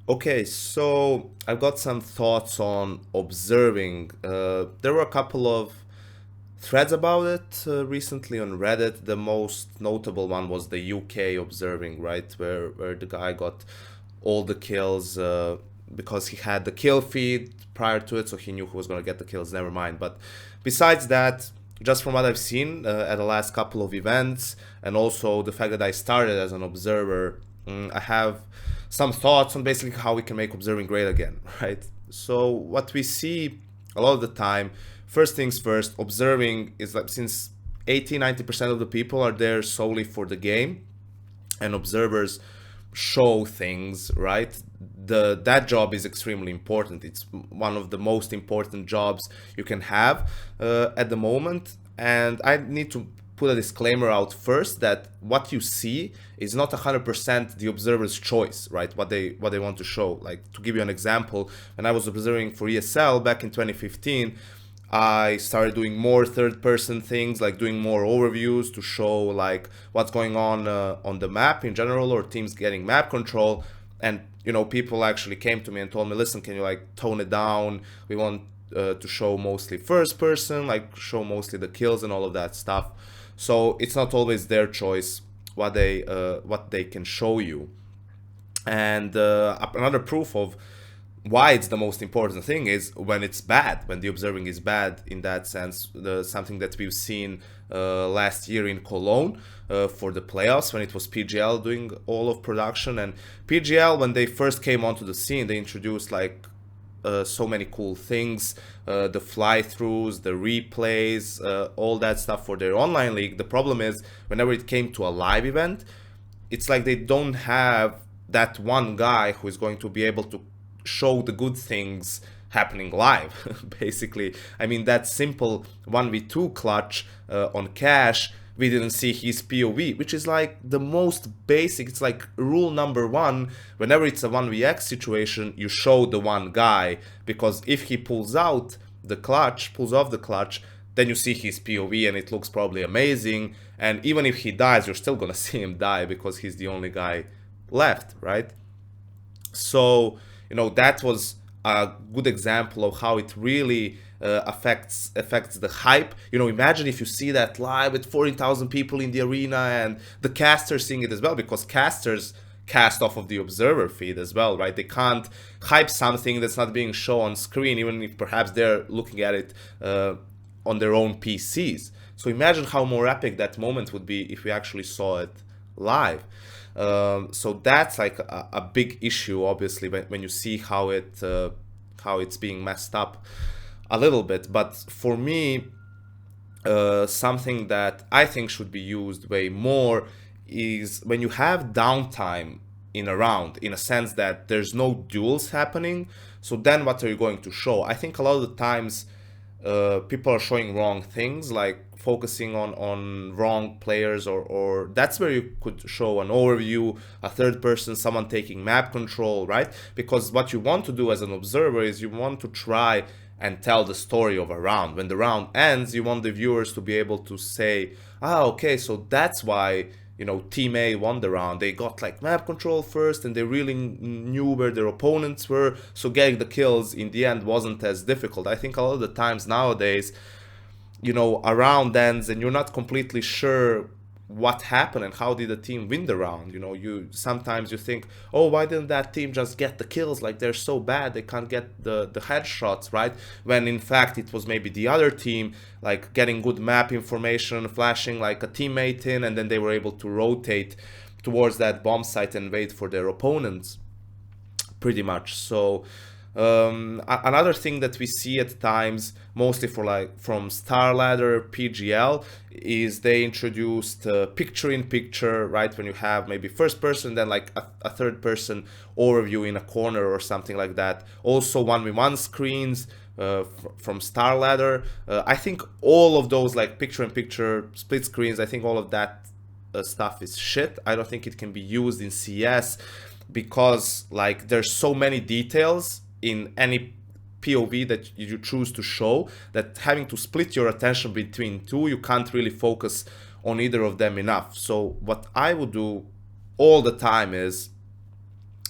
Okay, so I've got some thoughts on observing. There were a couple of threads about it recently on Reddit. The most notable one was the UK observing, right, where the guy got all the kills because he had the kill feed prior to it, so he knew who was gonna get the kills. Never mind. But besides that, just from what I've seen at the last couple of events, and also the fact that I started as an observer, I have some thoughts on basically how we can make observing great again, right? So what we see a lot of the time, first things first, observing is like since 80-90% of the people are there solely for the game, and observers show things, right? That job is extremely important. It's one of the most important jobs you can have at the moment. And I need to put a disclaimer out first that what you see is not 100% the observer's choice, right? What they want to show. Like, to give you an example, when I was observing for ESL back in 2015, I started doing more third person things, like doing more overviews to show like what's going on the map in general, or teams getting map control. And people actually came to me and told me, listen, can you like tone it down? We want to show mostly first person, like show mostly the kills and all of that stuff. So it's not always their choice what they can show you. And another proof of why it's the most important thing is when it's bad, when the observing is bad in that sense. Something that we've seen last year in Cologne for the playoffs, when it was PGL doing all of production. And PGL, when they first came onto the scene, they introduced like so many cool things, the fly-throughs, the replays, all that stuff for their online league. The problem is, whenever it came to a live event, it's like they don't have that one guy who is going to be able to show the good things happening live. Basically, I mean, that simple 1v2 clutch on Cash, we didn't see his POV, which is like the most basic. It's like rule number one. Whenever it's a 1vx situation, you show the one guy, because if he pulls off the clutch, then you see his POV and it looks probably amazing. And even if he dies, you're still gonna see him die because he's the only guy left, right? So that was a good example of how it really affects the hype. Imagine if you see that live with 40,000 people in the arena, and the casters seeing it as well, because casters cast off of the observer feed as well, right? They can't hype something that's not being shown on screen, even if perhaps they're looking at it on their own PCs. So imagine how more epic that moment would be if we actually saw it live. So that's like a big issue, obviously, when you see how it's being messed up a little bit. But for me, something that I think should be used way more is when you have downtime in a round, in a sense that there's no duels happening. So then what are you going to show? I think a lot of the times people are showing wrong things, like focusing on wrong players, or that's where you could show an overview, a third person, someone taking map control, right? Because what you want to do as an observer is you want to try and tell the story of a round. When the round ends, you want the viewers to be able to say, okay, so that's why Team A won the round. They got like map control first, and they really knew where their opponents were, so getting the kills in the end wasn't as difficult. I think a lot of the times nowadays, a round ends and you're not completely sure what happened and how did the team win the round. You sometimes you think, oh, why didn't that team just get the kills? Like, they're so bad, they can't get the headshots, right? When in fact it was maybe the other team, like getting good map information, flashing like a teammate in, and then they were able to rotate towards that bomb site and wait for their opponents, pretty much. So another thing that we see at times, mostly for like from Star Ladder PGL, is they introduced picture in picture, right? When you have maybe first person, then like a third person overview in a corner or something like that. Also 1v1 screens from Star Ladder. I think all of those like picture in picture split screens, I think all of that stuff is shit. I don't think it can be used in CS, because like there's so many details in any POV that you choose to show, that having to split your attention between two, you can't really focus on either of them enough. So what I would do all the time is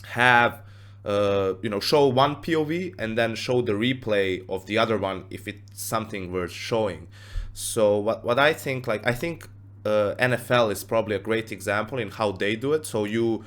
have show one POV and then show the replay of the other one if it's something worth showing. So what I think, I think NFL is probably a great example in how they do it. So you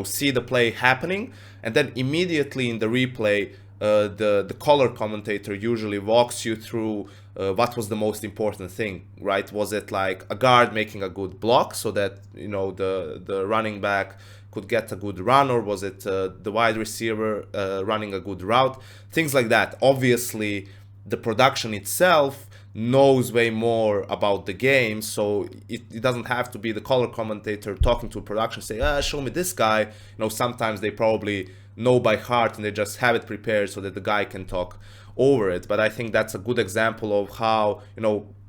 see the play happening, and then immediately in the replay, the color commentator usually walks you through what was the most important thing, right? Was it like a guard making a good block so that the running back could get a good run, or was it the wide receiver running a good route? Things like that. Obviously, the production itself knows way more about the game, so it doesn't have to be the color commentator talking to production, say, show me this guy. Sometimes they probably know by heart and they just have it prepared so that the guy can talk over it. But I think that's a good example of how,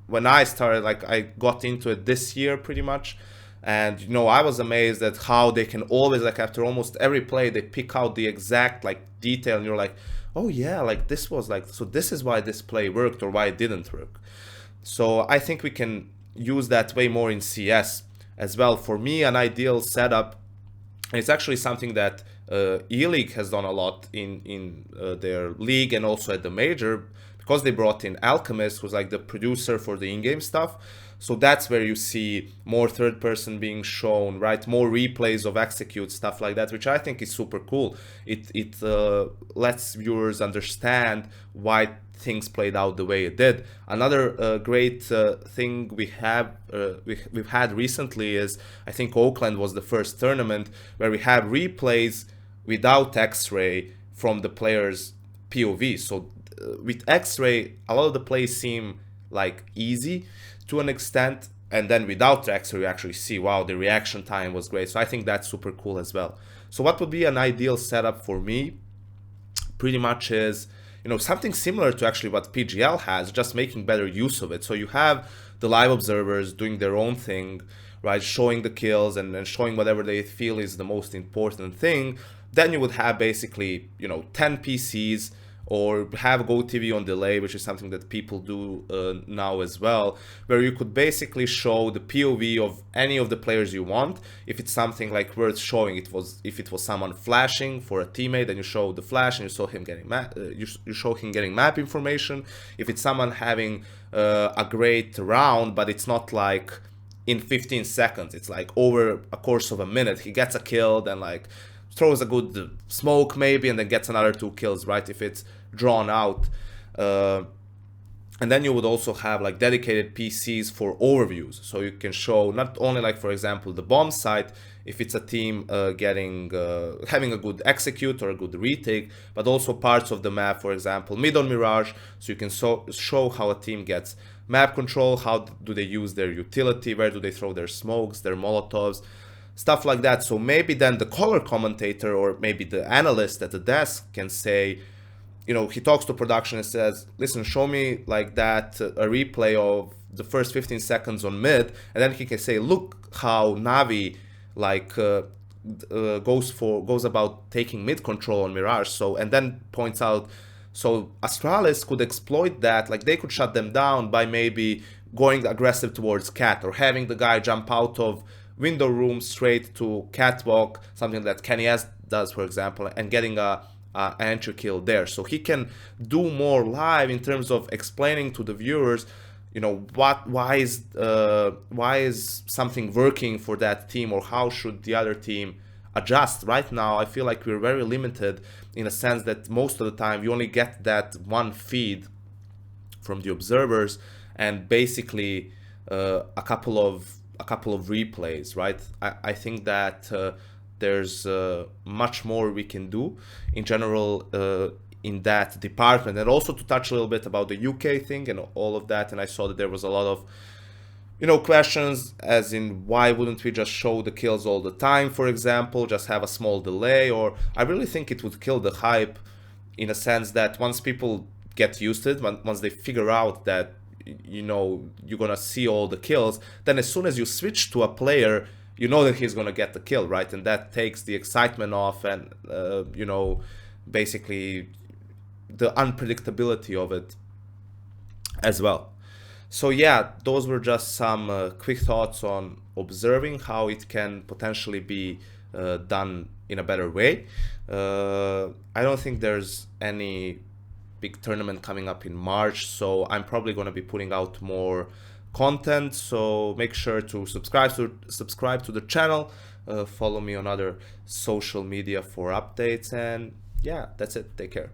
when I started, I got into it this year pretty much, and I was amazed at how they can always, after almost every play, they pick out the exact detail, and you're like, oh yeah, this was so this is why this play worked or why it didn't work. So I think we can use that way more in CS as well. For me, an ideal setup, and it's actually something that E-League has done a lot in their league and also at the major, because they brought in Alchemist, who's the producer for the in-game stuff. So that's where you see more third person being shown, right? More replays of execute, stuff like that, which I think is super cool. It lets viewers understand why things played out the way it did. Another great thing we've had recently is, I think Oakland was the first tournament where we have replays without X-ray from the player's POV. So with X-ray, a lot of the plays seem easy to an extent, and then without the X-ray, you actually see, wow, the reaction time was great. So I think that's super cool as well. So what would be an ideal setup for me pretty much is, something similar to actually what PGL has, just making better use of it. So you have the live observers doing their own thing, right, showing the kills and showing whatever they feel is the most important thing. Then you would have basically 10 PCs, or have GoTV on delay, which is something that people do now as well, where you could basically show the POV of any of the players you want. If it's something worth showing, if it was someone flashing for a teammate, then you show the flash and you show him getting you show him getting map information. If it's someone having a great round, but it's not in 15 seconds, it's over a course of a minute, he gets a kill, then throws a good smoke maybe, and then gets another 2 kills, right, if it's drawn out. And then you would also have dedicated PCs for overviews, so you can show not only for example the bomb site, if it's a team having a good execute or a good retake, but also parts of the map, for example mid on Mirage, so you can show how a team gets map control, how do they use their utility, where do they throw their smokes, their molotovs, stuff like that. So maybe then the color commentator or maybe the analyst at the desk can say, he talks to production and says, listen, show me that a replay of the first 15 seconds on mid, and then he can say, look how Navi goes about taking mid control on Mirage. So, and then points out, so Astralis could exploit that, they could shut them down by maybe going aggressive towards Cat, or having the guy jump out of window room straight to catwalk, something that Kenny S does, for example, and getting an entry kill there. So he can do more live in terms of explaining to the viewers, why is something working for that team, or how should the other team adjust. Right now, I feel like we're very limited in a sense that most of the time you only get that one feed from the observers and basically a couple of replays, right? I think that there's much more we can do in general in that department. And also to touch a little bit about the UK thing and all of that, and I saw that there was a lot of questions as in why wouldn't we just show the kills all the time, for example, just have a small delay. Or I really think it would kill the hype in a sense that once people get used to it, once they figure out that you're gonna see all the kills, then as soon as you switch to a player, that he's gonna get the kill, right? And that takes the excitement off and basically the unpredictability of it as well. So yeah, those were just some quick thoughts on observing how it can potentially be done in a better way. I don't think there's any big tournament coming up in March, so I'm probably going to be putting out more content. So make sure to subscribe to the channel, follow me on other social media for updates, and yeah, that's it. Take care.